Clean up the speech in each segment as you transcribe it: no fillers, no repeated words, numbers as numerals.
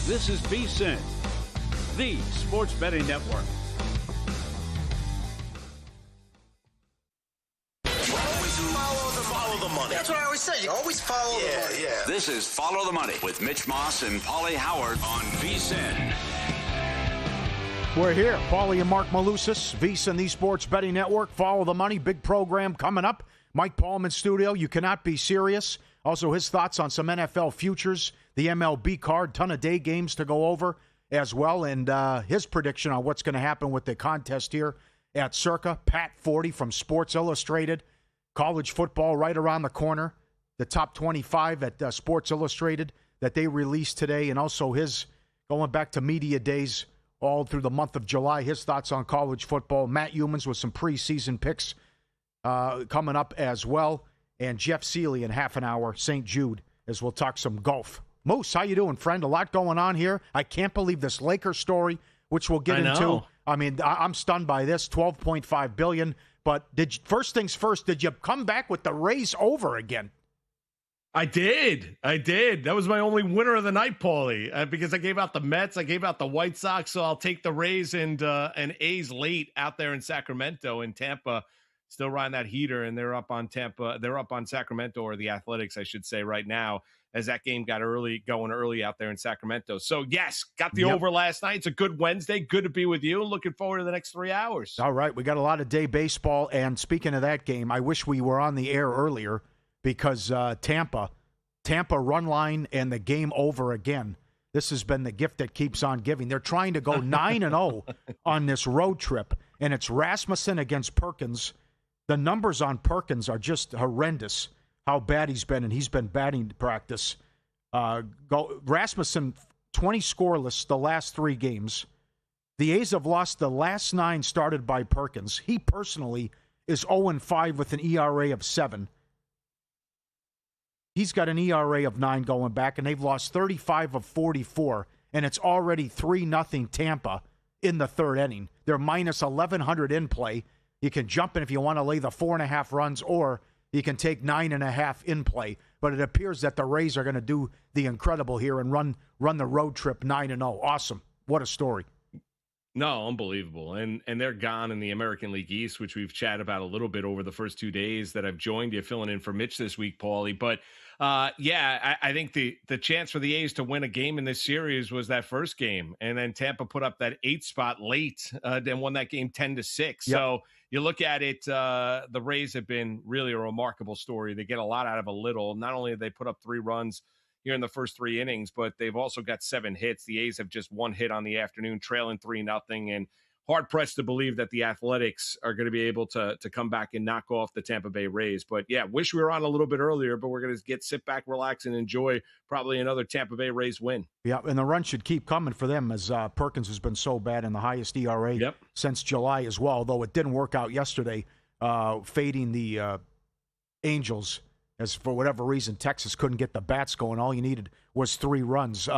This is VSiN, the sports betting network. Follow the money. That's what I always say. You always follow the money. Yeah. This is Follow the Money with Mitch Moss and Paulie Howard on VSiN. We're here. Paulie and Mark Malusis, VSiN, the sports betting network. Follow the Money. Big program coming up. Mike Paulman studio. You cannot be serious. Also, his thoughts on some NFL futures, the MLB card, ton of day games to go over as well, and his prediction on what's going to happen with the contest here at Circa. Pat 40 from Sports Illustrated. College football right around the corner. The top 25 at Sports Illustrated that they released today, and also his, going back to media days all through the month of July, his thoughts on college football. Matt Humans with some preseason picks coming up as well. And Jeff Seeley in half an hour, St. Jude, as we'll talk some golf. Moose, how you doing, friend? A lot going on here. I can't believe this Lakers story, which we'll get into. I mean, I'm stunned by this, $12.5 billion. But first things first, did you come back with the Rays over again? I did. That was my only winner of the night, Paulie, because I gave out the Mets, I gave out the White Sox, so I'll take the Rays and A's late out there in Sacramento. And Tampa still riding that heater, and they're up on Tampa. They're up on Sacramento, or the Athletics, I should say, right now, as that game got going early out there in Sacramento. So, yes, got the over last night. It's a good Wednesday. Good to be with you. Looking forward to the next 3 hours. All right. We got a lot of day baseball. And speaking of that game, I wish we were on the air earlier because Tampa run line and the game over again. This has been the gift that keeps on giving. They're trying to go 9-0 on this road trip, and it's Rasmussen against Perkins. The numbers on Perkins are just horrendous, how bad he's been, and he's been batting practice. Rasmussen, 20 scoreless the last 3 games. The A's have lost the last 9 started by Perkins. He personally is 0-5 with an ERA of 7. He's got an ERA of 9 going back, and they've lost 35 of 44, and it's already 3-0 Tampa in the third inning. They're minus 1,100 in play. You can jump in if you want to lay the 4.5 runs, or you can take 9.5 in play. But it appears that the Rays are going to do the incredible here and run the road trip 9-0. Awesome. What a story. No, unbelievable. And they're gone in the American League East, which we've chatted about a little bit over the first 2 days that I've joined you, filling in for Mitch this week, Paulie. But I think the chance for the A's to win a game in this series was that first game. And then Tampa put up that 8 spot late, then won that game 10-6. Yep. So you look at it, the Rays have been really a remarkable story. They get a lot out of a little. Not only have they put up 3 runs here in the first 3 innings, but they've also got 7 hits. The A's have just 1 hit on the afternoon, trailing 3-0, and hard-pressed to believe that the Athletics are going to be able to come back and knock off the Tampa Bay Rays. But, yeah, wish we were on a little bit earlier, but we're going to sit back, relax, and enjoy probably another Tampa Bay Rays win. Yeah, and the run should keep coming for them as Perkins has been so bad and the highest ERA since July as well, though it didn't work out yesterday, fading the Angels. As for whatever reason, Texas couldn't get the bats going. All you needed was 3 runs.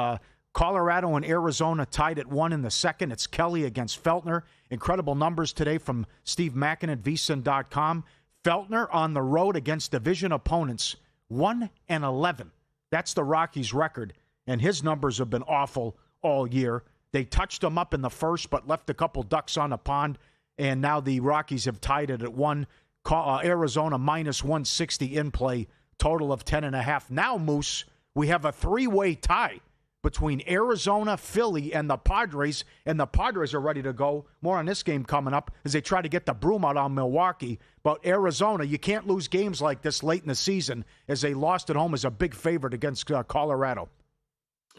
Colorado and Arizona tied at 1 in the second. It's Kelly against Feltner. Incredible numbers today from Steve Mackin at VSiN.com. Feltner on the road against division opponents, 1-11. That's the Rockies' record, and his numbers have been awful all year. They touched him up in the first, but left a couple ducks on the pond, and now the Rockies have tied it at 1. Arizona minus 160 in play, total of 10.5. Now, Moose, we have a 3-way tie between Arizona, Philly, and the Padres, and the Padres are ready to go. More on this game coming up as they try to get the broom out on Milwaukee. But Arizona, you can't lose games like this late in the season, as they lost at home as a big favorite against Colorado.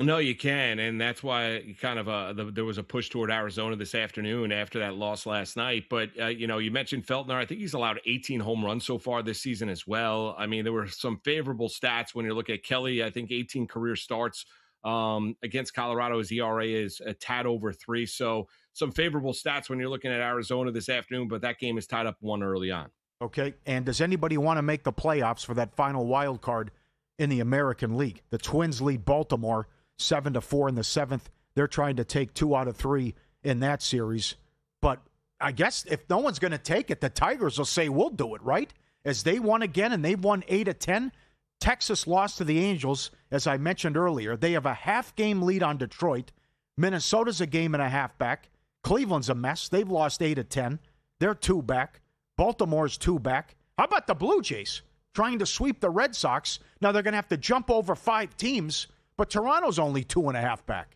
No, you can, and that's why kind of there was a push toward Arizona this afternoon after that loss last night. But, you mentioned Feltner. I think he's allowed 18 home runs so far this season as well. I mean, there were some favorable stats when you look at Kelly. I think 18 career starts against Colorado. His ERA is a tad over 3. So some favorable stats when you're looking at Arizona this afternoon, but that game is tied up 1 early on. Okay, and does anybody want to make the playoffs for that final wild card in the American League? The Twins lead Baltimore 7-4 in the 7th. They're trying to take 2 out of 3 in that series. But I guess if no one's going to take it, the Tigers will say, we'll do it, right? As they won again, and they've won 8 of 10. Texas lost to the Angels, as I mentioned earlier. They have a half-game lead on Detroit. Minnesota's a game and a half back. Cleveland's a mess. They've lost 8 of 10. They're 2 back. Baltimore's 2 back. How about the Blue Jays trying to sweep the Red Sox? Now they're going to have to jump over 5 teams, but Toronto's only 2.5 back.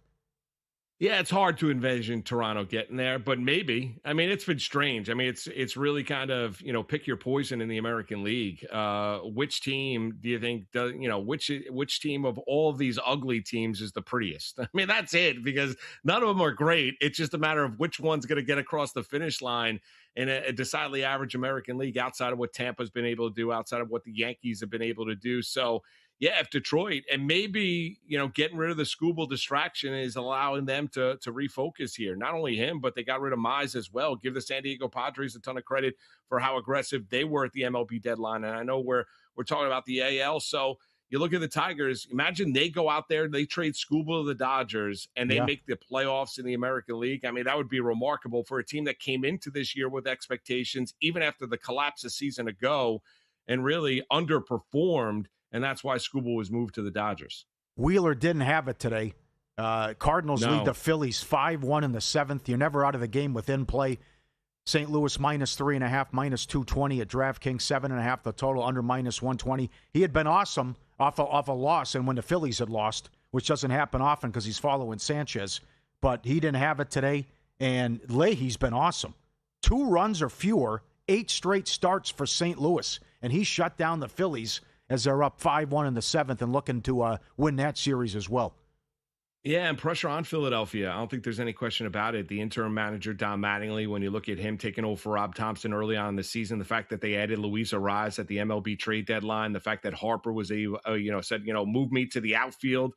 Yeah, it's hard to envision Toronto getting there, but maybe. I mean, it's been strange. I mean, it's really kind of, pick your poison in the American League. Which team do you think does, which team of all of these ugly teams is the prettiest? I mean, that's it, because none of them are great. It's just a matter of which one's going to get across the finish line in a decidedly average American League, outside of what Tampa's been able to do, outside of what the Yankees have been able to do. So, yeah, if Detroit, and maybe, getting rid of the Skubal distraction is allowing them to refocus here. Not only him, but they got rid of Mize as well. Give the San Diego Padres a ton of credit for how aggressive they were at the MLB deadline. And I know we're talking about the AL. So you look at the Tigers, imagine they go out there, they trade Skubal to the Dodgers, and they make the playoffs in the American League. I mean, that would be remarkable for a team that came into this year with expectations, even after the collapse a season ago, and really underperformed. And that's why Skubal was moved to the Dodgers. Wheeler didn't have it today. Cardinals lead the Phillies 5-1 in the 7th. You're never out of the game within play. St. Louis -3.5, -220 at DraftKings, 7.5 the total, under -120. He had been awesome off a loss, and when the Phillies had lost, which doesn't happen often because he's following Sanchez, but he didn't have it today. And Leahy's been awesome. 2 runs or fewer, 8 straight starts for St. Louis, and he shut down the Phillies as they're up 5-1 in the 7th and looking to win that series as well. Yeah, and pressure on Philadelphia. I don't think there's any question about it. The interim manager, Don Mattingly, when you look at him taking over for Rob Thompson early on in the season, the fact that they added Luis Arraez at the MLB trade deadline, the fact that Harper was said, move me to the outfield.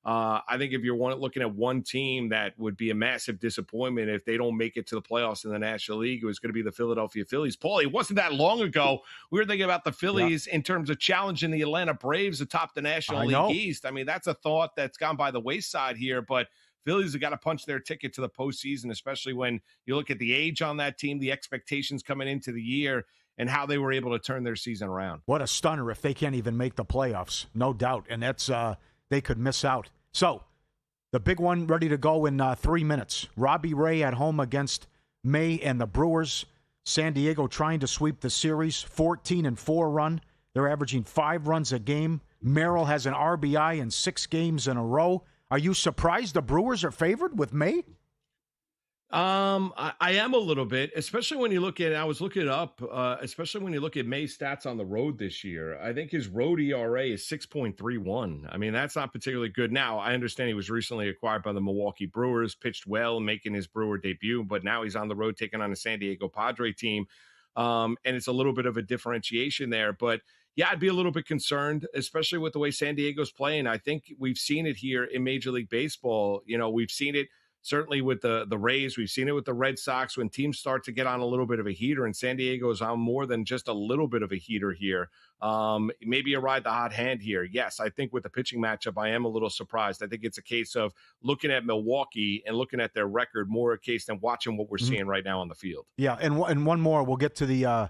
I think if you're looking at one team that would be a massive disappointment if they don't make it to the playoffs in the National League, it was going to be the Philadelphia Phillies. Paulie, it wasn't that long ago we were thinking about the Phillies in terms of challenging the Atlanta Braves atop the National League East. I mean, that's a thought that's gone by the wayside here, but Phillies have got to punch their ticket to the postseason, especially when you look at the age on that team, the expectations coming into the year, and how they were able to turn their season around. What a stunner if they can't even make the playoffs, no doubt. And that's they could miss out. So, the big one ready to go in 3 minutes. Robbie Ray at home against May and the Brewers. San Diego trying to sweep the series, 14-4 run. They're averaging 5 runs a game. Merrill has an RBI in 6 games in a row. Are you surprised the Brewers are favored with May? I am a little bit, especially when you look at, I was looking it up, especially when you look at May's stats on the road this year. I think his road ERA is 6.31. I mean, that's not particularly good. Now, I understand he was recently acquired by the Milwaukee Brewers, pitched well, making his Brewer debut, but now he's on the road taking on a San Diego Padre team. And it's a little bit of a differentiation there, but yeah, I'd be a little bit concerned, especially with the way San Diego's playing. I think we've seen it here in Major League Baseball. We've seen it certainly with the Rays. We've seen it with the Red Sox when teams start to get on a little bit of a heater, and San Diego's on more than just a little bit of a heater here. Maybe a ride the hot hand here. Yes, I think with the pitching matchup, I am a little surprised. I think it's a case of looking at Milwaukee and looking at their record, more a case than watching what we're seeing right now on the field. Yeah, and one more. We'll get to the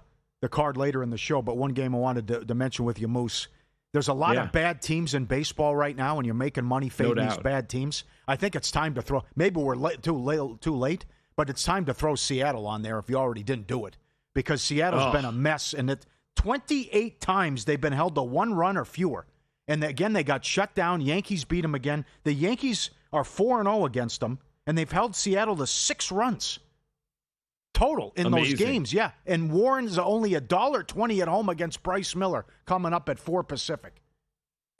card later in the show, but one game I wanted to mention with you, Moose. There's a lot of bad teams in baseball right now, and you're making money fading these bad teams. I think it's time to throw. Maybe we're too late, but it's time to throw Seattle on there if you already didn't do it, because Seattle's been a mess, and 28 times they've been held to 1 run or fewer, and again they got shut down. Yankees beat them again. The Yankees are 4-0 against them, and they've held Seattle to 6 runs total in those games. Yeah, and Warren's only $1.20 at home against Bryce Miller coming up at 4 Pacific.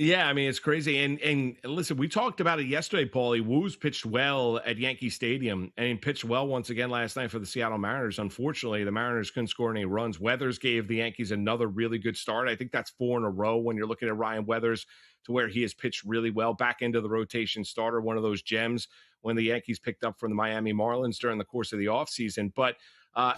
Yeah, I mean, it's crazy. And listen, we talked about it yesterday, Paulie. Woo's pitched well at Yankee Stadium, and he pitched well once again last night for the Seattle Mariners. Unfortunately, the Mariners couldn't score any runs. Weathers gave the Yankees another really good start. I think that's 4 in a row when you're looking at Ryan Weathers, to where he has pitched really well. Back into the rotation starter, one of those gems when the Yankees picked up from the Miami Marlins during the course of the offseason. But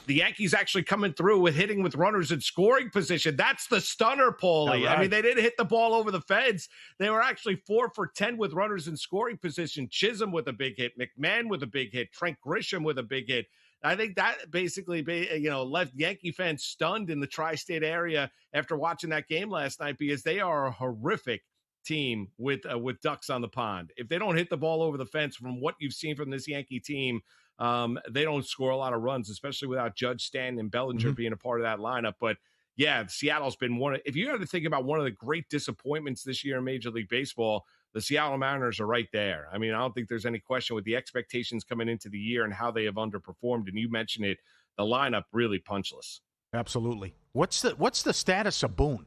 the Yankees actually coming through with hitting with runners in scoring position. That's the stunner, Paulie. Right. I mean, they didn't hit the ball over the fence. They were actually 4 for 10 with runners in scoring position. Chisholm with a big hit. McMahon with a big hit. Trent Grisham with a big hit. I think that basically, left Yankee fans stunned in the tri-state area after watching that game last night, because they are a horrific team with ducks on the pond. If they don't hit the ball over the fence, from what you've seen from this Yankee team, they don't score a lot of runs, especially without Judge, Stanton, and Bellinger being a part of that lineup. But yeah, Seattle's been if you had to think about one of the great disappointments this year in Major League Baseball, the Seattle Mariners are right there. I mean, I don't think there's any question with the expectations coming into the year and how they have underperformed. And you mentioned it, the lineup really punchless. Absolutely. What's the status of Boone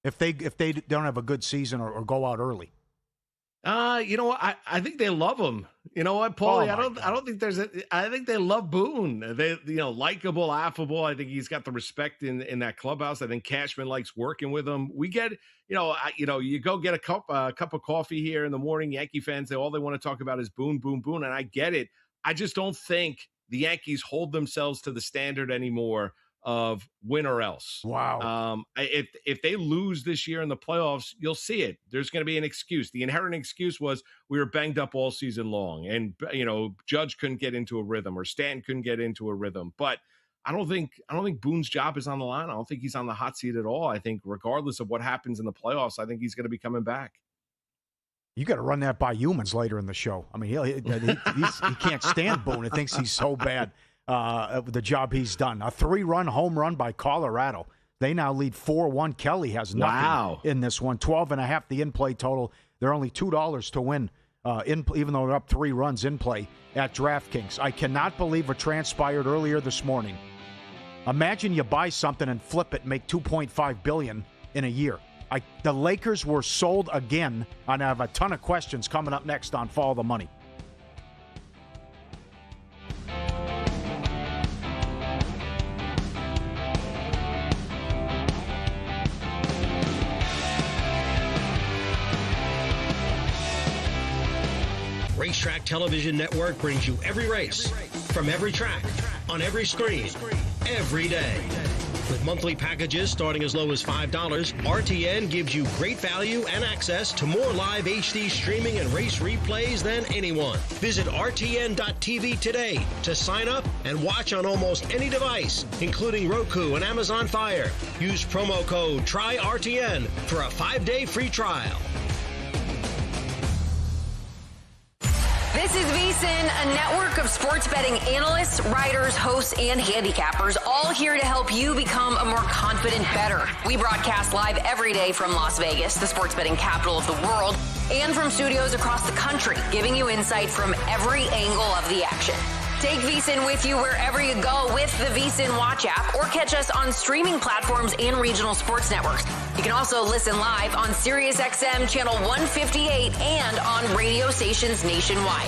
if they don't have a good season or go out early? I think they love him. You know what, Paulie? I don't think I think they love Boone. They, likable, affable. I think he's got the respect in that clubhouse. I think Cashman likes working with him. We get, you go get a cup of coffee here in the morning. Yankee fans, all they want to talk about is Boone, Boone, Boone. And I get it. I just don't think the Yankees hold themselves to the standard anymore of win or else. Wow. If they lose this year in the playoffs, you'll see it. There's going to be an excuse. The inherent excuse was we were banged up all season long, and Judge couldn't get into a rhythm, or Stanton couldn't get into a rhythm. But I don't think Boone's job is on the line. I don't think he's on the hot seat at all. I think regardless of what happens in the playoffs, I think he's going to be coming back. You got to run that by humans later in the show. I mean, he can't stand Boone. He thinks he's so bad. The job he's done. A 3-run home run by Colorado. They now lead 4-1. Kelly has nothing in this one. 12.5 the in-play total. They're only $2 to win, even though they're up 3 runs in play at DraftKings. I cannot believe what transpired earlier this morning. Imagine you buy something and flip it and make $2.5 billion in a year. The Lakers were sold again, and I have a ton of questions coming up next on Follow the Money. Racetrack Television Network brings you every race, from every track, on every screen, every day. With monthly packages starting as low as $5, RTN gives you great value and access to more live HD streaming and race replays than anyone. Visit RTN.TV today to sign up and watch on almost any device, including Roku and Amazon Fire. Use promo code TRYRTN for a 5-day free trial. This is VSiN, a network of sports betting analysts, writers, hosts, and handicappers, all here to help you become a more confident bettor. We broadcast live every day from Las Vegas, the sports betting capital of the world, and from studios across the country, giving you insight from every angle of the action. Take VSiN with you wherever you go with the VSiN Watch app, or catch us on streaming platforms and regional sports networks. You can also listen live on SiriusXM Channel 158 and on radio stations nationwide.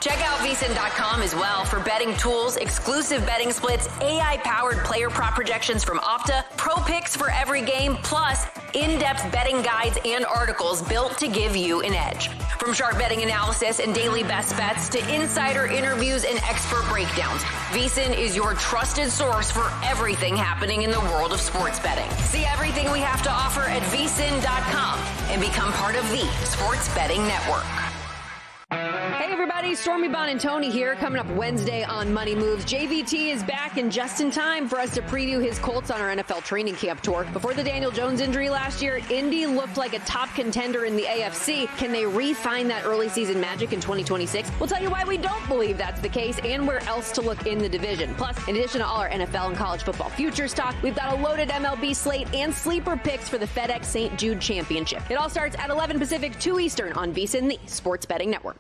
Check out VSiN.com as well for betting tools, exclusive betting splits, AI-powered player prop projections from Opta, pro picks for every game, plus in-depth betting guides and articles built to give you an edge. From sharp betting analysis and daily best bets to insider interviews and expert breakdowns, VSiN is your trusted source for everything happening in the world of sports betting. See everything we have to offer at VSiN.com and become part of the Sports Betting Network. Hey everybody, Stormy Bonantoni here, coming up Wednesday on Money Moves. JVT is back and just in time for us to preview his Colts on our NFL training camp tour. Before the Daniel Jones injury last year, Indy looked like a top contender in the AFC. Can they re-find that early season magic in 2026? We'll tell you why we don't believe that's the case and where else to look in the division. Plus, in addition to all our NFL and college football futures talk, we've got a loaded MLB slate and sleeper picks for the FedEx St. Jude Championship. It all starts at 11 Pacific, 2 Eastern on VSiN, the Sports Betting Network.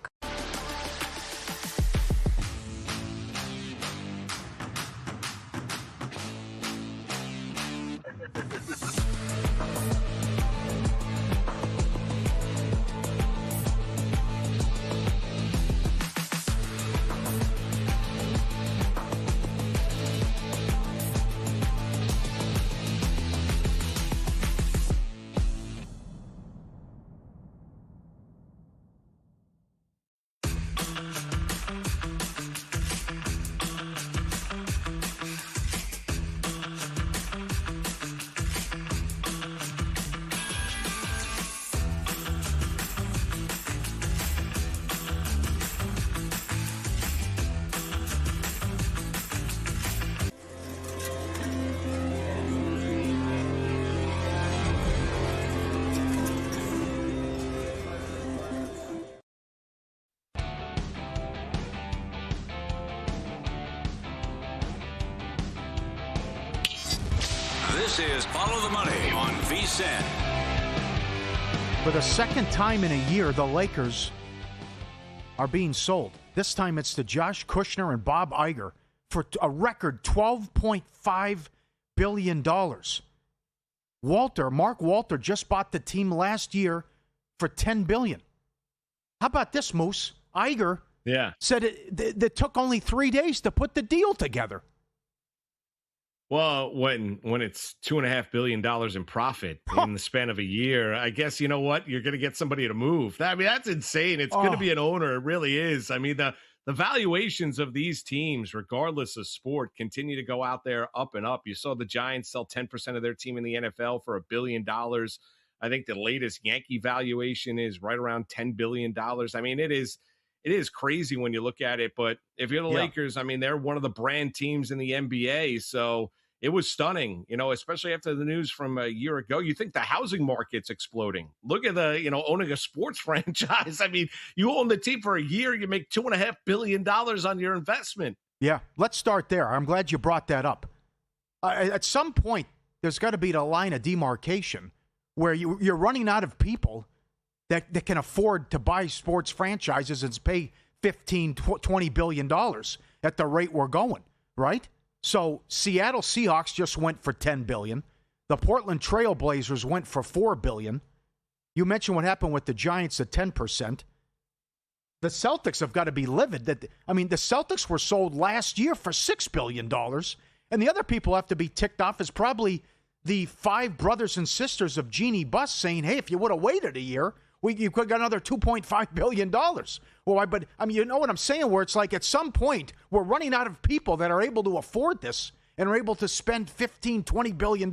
This is Follow the Money on VSiN. For the second time in a year, the Lakers are being sold. This time it's to Josh Kushner and Bob Iger for a record $12.5 billion. Mark Walter just bought the team last year for $10 billion. How about this, Moose? Iger said it took only 3 days to put the deal together. Well, when it's $2.5 billion in profit in the span of a year, I guess, you know what? You're going to get somebody to move. I mean, that's insane. It's going to be an owner. It really is. I mean, the valuations of these teams, regardless of sport, continue to go out there up and up. You saw the Giants sell 10% of their team in the NFL for $1 billion. I think the latest Yankee valuation is right around $10 billion. I mean, it is crazy when you look at it. But if you're the Lakers, I mean, they're one of the brand teams in the NBA. So it was stunning, especially after the news from a year ago. You think the housing market's exploding. Look at owning a sports franchise. I mean, you own the team for a year, you make $2.5 billion on your investment. Yeah, let's start there. I'm glad you brought that up. At some point, there's got to be the line of demarcation where you're running out of people that can afford to buy sports franchises and pay $15-20 billion at the rate we're going, right? So Seattle Seahawks just went for $10 billion. The Portland Trail Blazers went for $4 billion. You mentioned what happened with the Giants at 10%. The Celtics have got to be livid. The Celtics were sold last year for $6 billion. And the other people have to be ticked off is probably the 5 brothers and sisters of Jeannie Buss saying, hey, if you would have waited a year, you could have got another $2.5 billion. Well, but I mean, you know what I'm saying, where it's like at some point we're running out of people that are able to afford this and are able to spend $15-20 billion.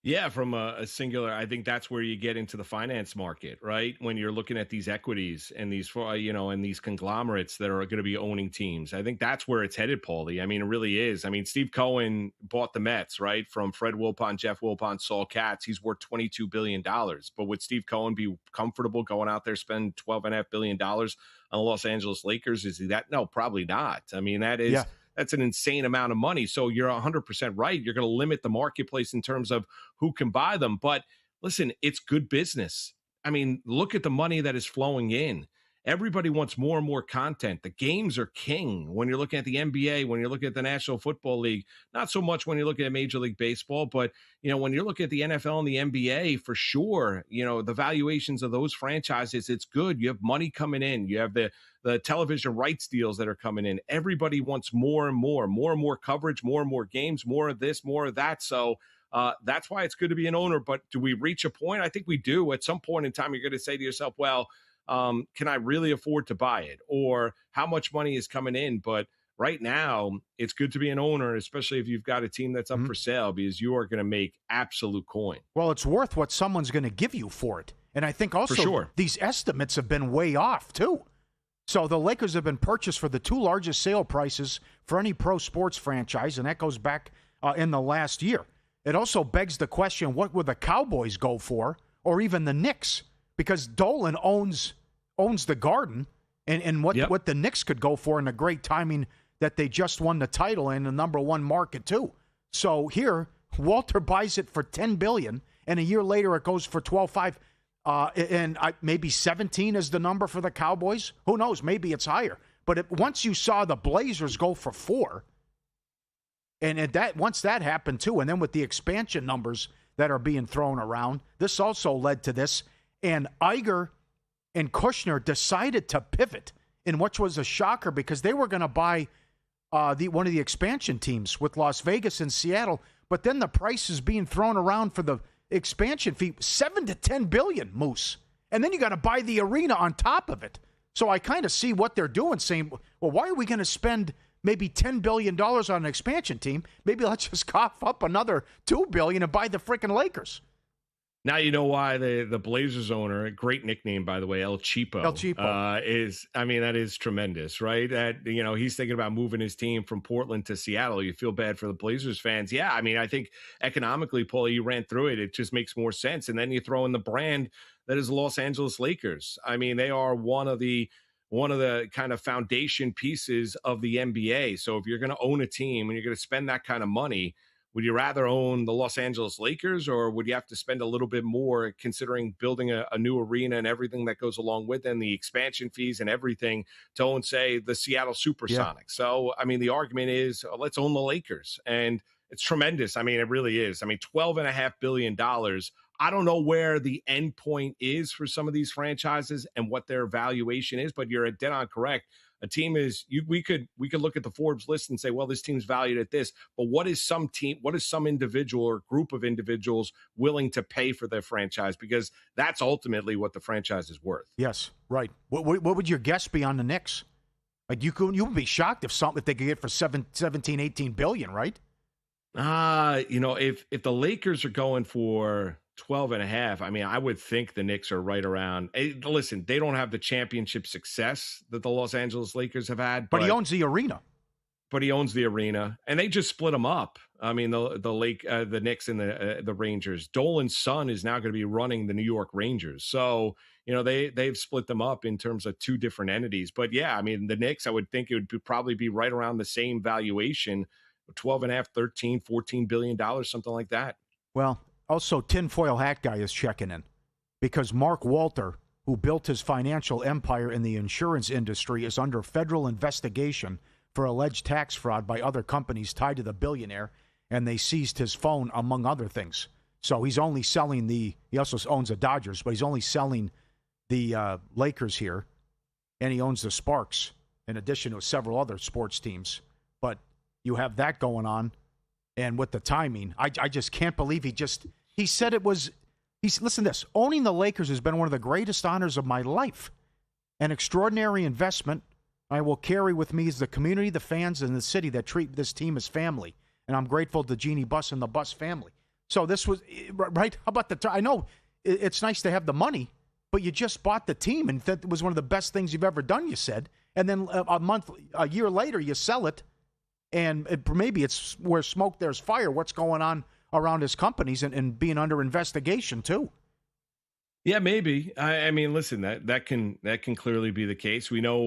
Yeah, from a singular, I think that's where you get into the finance market, right? When you're looking at these equities and these, and these conglomerates that are going to be owning teams. I think that's where it's headed, Paulie. I mean, it really is. I mean, Steve Cohen bought the Mets, right? From Fred Wilpon, Jeff Wilpon, Saul Katz. He's worth $22 billion. But would Steve Cohen be comfortable going out there, spend $12.5 billion on the Los Angeles Lakers? Is he that? No, probably not. I mean, that is... Yeah. That's an insane amount of money. So you're 100% right. You're going to limit the marketplace in terms of who can buy them. But listen, it's good business. I mean, look at the money that is flowing in. Everybody wants more and more content. The games are king. When you're looking at the NBA, when you're looking at the National Football League, not so much when you're looking at Major League Baseball, but, when you're looking at the NFL and the NBA, for sure, the valuations of those franchises, it's good. You have money coming in. You have the television rights deals that are coming in. Everybody wants more and more coverage, more and more games, more of this, more of that. So that's why it's good to be an owner. But do we reach a point? I think we do. At some point in time, you're going to say to yourself, well, can I really afford to buy it? Or how much money is coming in? But right now, it's good to be an owner, especially if you've got a team that's up for sale, because you are going to make absolute coin. Well, it's worth what someone's going to give you for it. And I think also these estimates have been way off, too. So the Lakers have been purchased for the 2 largest sale prices for any pro sports franchise, and that goes back in the last year. It also begs the question, what would the Cowboys go for, or even the Knicks? Because Dolan owns the Garden, and what the Knicks could go for, and the great timing that they just won the title in the number 1 market too. So here, Walter buys it for $10 billion, and a year later it goes for $12.5 billion. Maybe 17 is the number for the Cowboys. Who knows? Maybe it's higher. But once you saw the Blazers go for 4, and once that happened too, and then with the expansion numbers that are being thrown around, this also led to this. And Iger and Kushner decided to pivot, in which was a shocker because they were going to buy one of the expansion teams with Las Vegas and Seattle. But then the price is being thrown around for the expansion fee, $7 to $10 billion, Moose. And then you got to buy the arena on top of it. So I kind of see what they're doing, saying, well, why are we going to spend maybe $10 billion on an expansion team? Maybe let's just cough up another $2 billion and buy the freaking Lakers. Now you know why the Blazers owner, a great nickname, by the way, El Cheapo, that is tremendous, right? That, he's thinking about moving his team from Portland to Seattle. You feel bad for the Blazers fans. Yeah, I mean, I think economically, Paul, you ran through it. It just makes more sense. And then you throw in the brand that is the Los Angeles Lakers. I mean, they are one of the kind of foundation pieces of the NBA. So if you're going to own a team and you're going to spend that kind of money, would you rather own the Los Angeles Lakers, or would you have to spend a little bit more considering building a new arena and everything that goes along with it, and the expansion fees and everything to own, say, the Seattle Supersonics? Yeah. So, I mean, the argument is let's own the Lakers. And it's tremendous. I mean, it really is. I mean, $12.5 billion. I don't know where the end point is for some of these franchises and what their valuation is, but you're dead on correct. A team is we could look at the Forbes list and say, well, this team's valued at this, but what is some individual or group of individuals willing to pay for their franchise? Because that's ultimately what the franchise is worth. Yes, right. What would your guess be on the Knicks? Like you would be shocked if they could get for 17, 18 billion, right? If the Lakers are going for 12.5, I mean, I would think the Knicks are right around. Listen, they don't have the championship success that the Los Angeles Lakers have had, but he owns the arena. And they just split them up. I mean, the Knicks and the Rangers. Dolan's son is now going to be running the New York Rangers, so they've split them up in terms of two different entities. But yeah, I mean, the Knicks, I would think it would probably be right around the same valuation, 12.5, 13, $14 billion, something like that. Well. Also, tinfoil hat guy is checking in because Mark Walter, who built his financial empire in the insurance industry, is under federal investigation for alleged tax fraud by other companies tied to the billionaire, and they seized his phone, among other things. So he's only selling he also owns the Dodgers, but he's only selling the Lakers here, and he owns the Sparks, in addition to several other sports teams. But you have that going on, and with the timing, I just can't believe he said it was, listen to this, owning the Lakers has been one of the greatest honors of my life. An extraordinary investment I will carry with me is the community, the fans, and the city that treat this team as family. And I'm grateful to Jeannie Buss and the Buss family. So this was, right, how about I know it's nice to have the money, but you just bought the team, and that was one of the best things you've ever done, you said. And then a year later, you sell it, and maybe it's where smoke, there's fire. What's going on around his companies and being under investigation too? Yeah, maybe. I mean, listen, that can clearly be the case. We know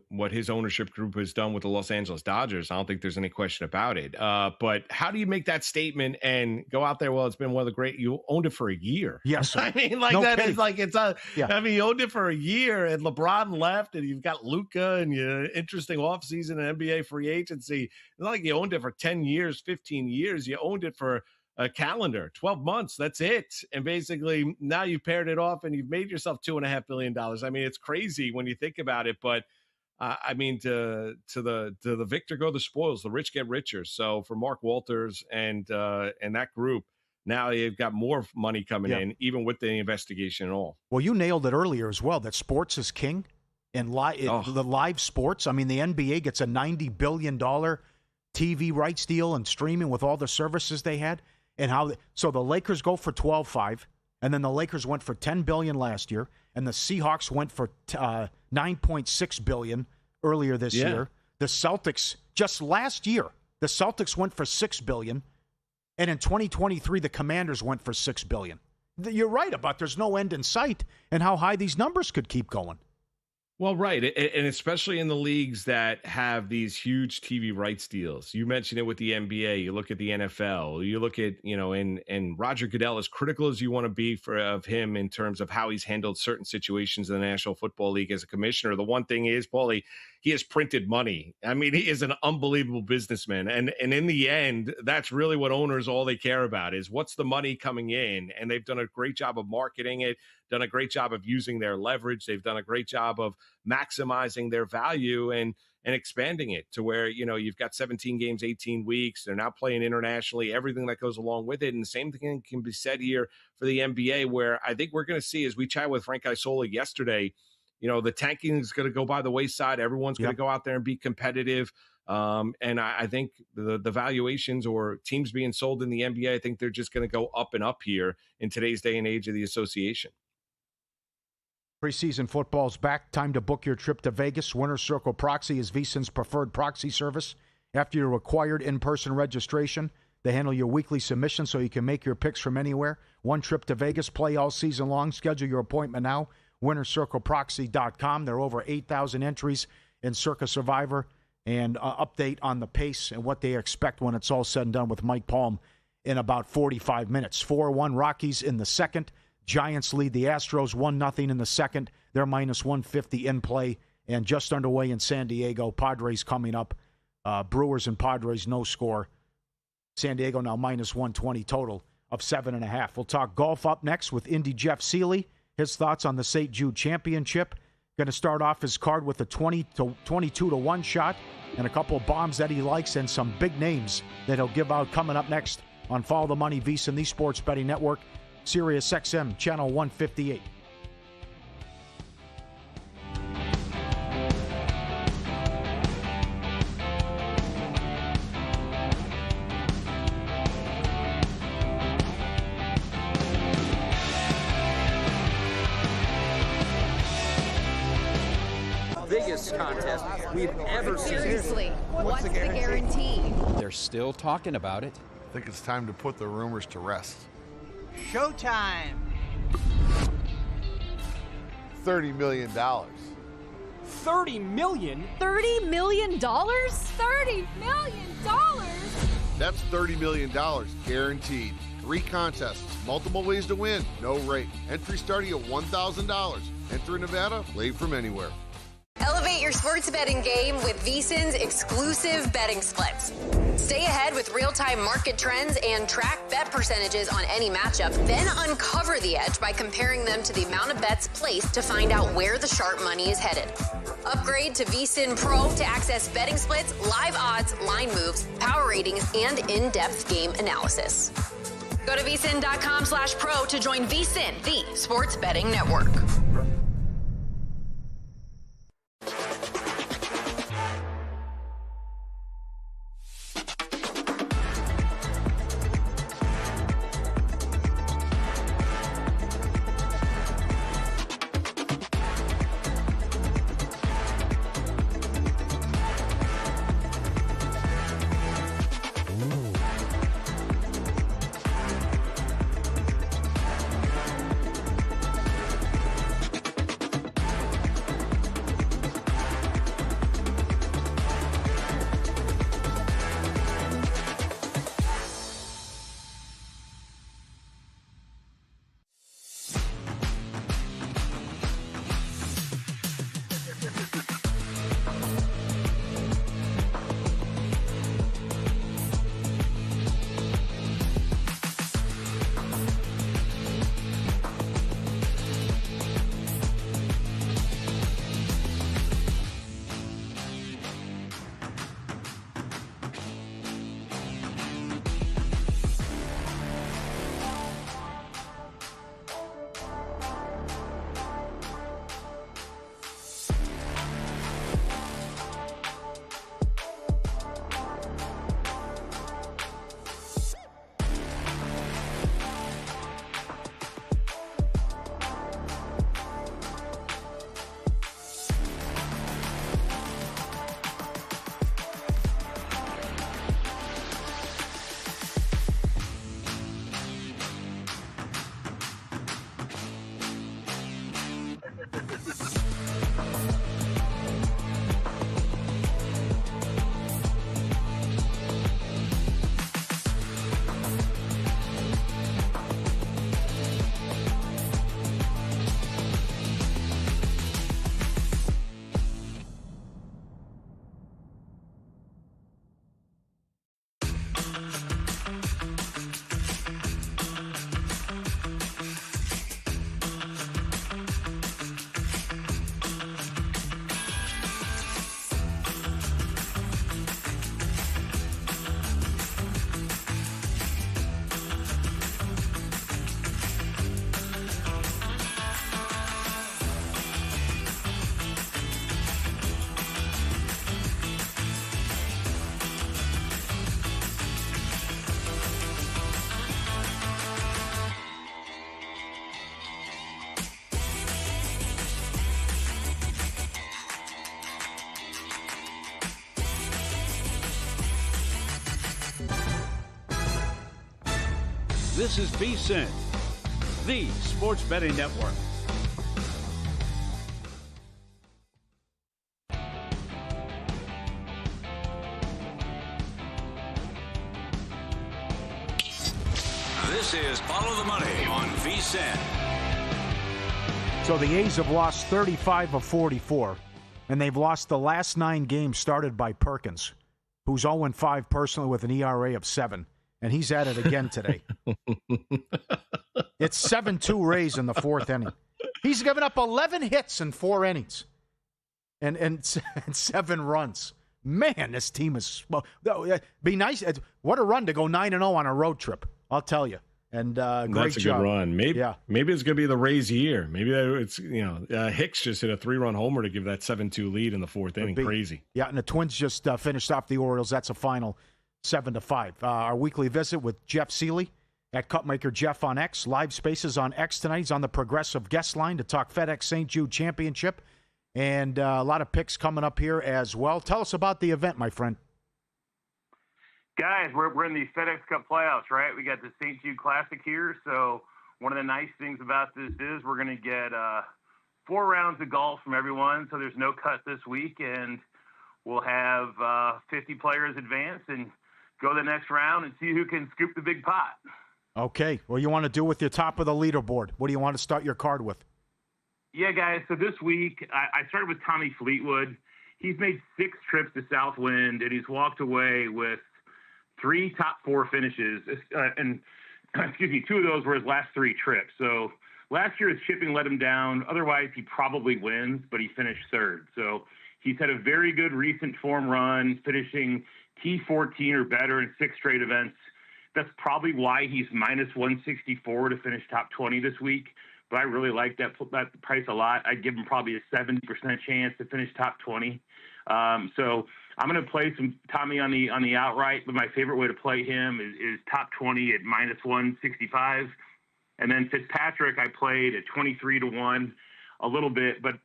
what his ownership group has done with the Los Angeles Dodgers. I don't think there's any question about it. But how do you make that statement and go out there? Well, it's been one of the great. You owned it for a year. Yes, I mean, like no that kidding. Is like it's a. Yeah. I mean, you owned it for a year, and LeBron left, and you've got Luka, and your interesting offseason and NBA free agency. It's not like you owned it for 10 years, 15 years. You owned it for a calendar, 12 months. That's it. And basically now you've paired it off and you've made yourself $2.5 billion. I mean, it's crazy when you think about it, but I mean, to the victor go the spoils, the rich get richer. So for Mark Walters and that group, now they've got more money coming in, even with the investigation and all. Well, you nailed it earlier as well, that sports is king and the live sports. I mean, the NBA gets a $90 billion TV rights deal and streaming with all the services they had. And so the Lakers go for 12.5, and then the Lakers went for $10 billion last year, and the Seahawks went for $9.6 billion earlier this year. The Celtics, just last year, the Celtics went for $6 billion, and in 2023, the Commanders went for $6 billion. You're right about there's no end in sight and how high these numbers could keep going. Well, right. And especially in the leagues that have these huge TV rights deals. You mentioned it with the NBA. You look at the NFL. You look at, and Roger Goodell, as critical as you want to be of him in terms of how he's handled certain situations in the National Football League as a commissioner. The one thing is, Paulie, he has printed money. I mean, he is an unbelievable businessman. And in the end, that's really what owners, all they care about is what's the money coming in. And they've done a great job of marketing it, done a great job of using their leverage. They've done a great job of maximizing their value and expanding it to where, you've got 17 games, 18 weeks. They're now playing internationally, everything that goes along with it. And the same thing can be said here for the NBA, where I think we're going to see, as we chatted with Frank Isola yesterday, the tanking is going to go by the wayside. Everyone's going to go out there and be competitive. And I think the valuations or teams being sold in the NBA, I think they're just going to go up and up here in today's day and age of the association. Preseason football's back. Time to book your trip to Vegas. Winner Circle Proxy is VSiN's preferred proxy service. After your required in-person registration, they handle your weekly submission so you can make your picks from anywhere. One trip to Vegas, play all season long. Schedule your appointment now. WinnerCircleProxy.com. There are over 8,000 entries in Circa Survivor. and update on the pace and what they expect when it's all said and done with Mike Palm in about 45 minutes. 4-1 Rockies in the second. Giants lead the Astros 1-0 in the second. They're minus 150 in play and just underway in San Diego. Padres coming up. Brewers and Padres, no score. San Diego now minus 120 total of 7.5. We'll talk golf up next with Indy Jeff Seeley. His thoughts on the St. Jude Championship. Going to start off his card with a 22-1 shot and a couple of bombs that he likes and some big names that he'll give out coming up next on Follow the Money, VSiN, the Sports Betting Network, Sirius XM, Channel 158. Biggest contest we've ever seen. Seriously, what's the guarantee? They're still talking about it. I think it's time to put the rumors to rest. Showtime. $30 million. $30 million? $30 million? $30 million? That's $30 million guaranteed. 3 contests, multiple ways to win, no rate. Entry starting at $1,000. Enter in Nevada, play from anywhere. Elevate your sports betting game with VSiN's exclusive betting splits. Stay ahead with real-time market trends and track bet percentages on any matchup. Then uncover the edge by comparing them to the amount of bets placed to find out where the sharp money is headed. Upgrade to VSiN Pro to access betting splits, live odds, line moves, power ratings, and in-depth game analysis. Go to vsin.com/pro to join VSiN, the sports betting network. This is VSiN, the Sports Betting Network. This is Follow the Money on VSiN. So the A's have lost 35 of 44, and they've lost the last 9 games started by Perkins, who's 0-5 personally with an ERA of 7, and he's at it again today. It's 7-2 Rays in the 4th inning. He's given up 11 hits in 4 innings and 7 runs. Man, this team is be nice. What a run to go 9-0 on a road trip, I'll tell you. And great That's a job. good run. Maybe it's going to be the Rays' year. Maybe it's Hicks just hit a 3-run homer to give that 7-2 lead in the 4th inning. Crazy. Yeah, and the Twins just finished off the Orioles. That's a final 7-5. Our weekly visit with Jeff Seeley at Cupmaker Jeff on X. Live Spaces on X tonight. He's on the Progressive guest line to talk FedEx St. Jude Championship. And a lot of picks coming up here as well. Tell us about the event, my friend. Guys, we're in the FedEx Cup playoffs, right? We got the St. Jude Classic here. So one of the nice things about this is we're going to get 4 rounds of golf from everyone. So there's no cut this week. And we'll have 50 players advance and go to the next round and see who can scoop the big pot. Okay. Well, you want to do with your top of the leaderboard? What do you want to start your card with? Yeah, guys. So this week, I started with Tommy Fleetwood. He's made 6 trips to Southwind, and he's walked away with 3 top 4 finishes. And 2 of those were his last 3 trips. So last year, his chipping let him down. Otherwise, he probably wins, but he finished 3rd. So he's had a very good recent form run, finishing T14 or better in 6 straight events. That's probably why he's minus 164 to finish top 20 this week. But I really like that price a lot. I'd give him probably a 70% chance to finish top 20. So I'm going to play some Tommy on the outright, but my favorite way to play him is top 20 at minus 165. And then Fitzpatrick, I played at 23-1 a little bit, but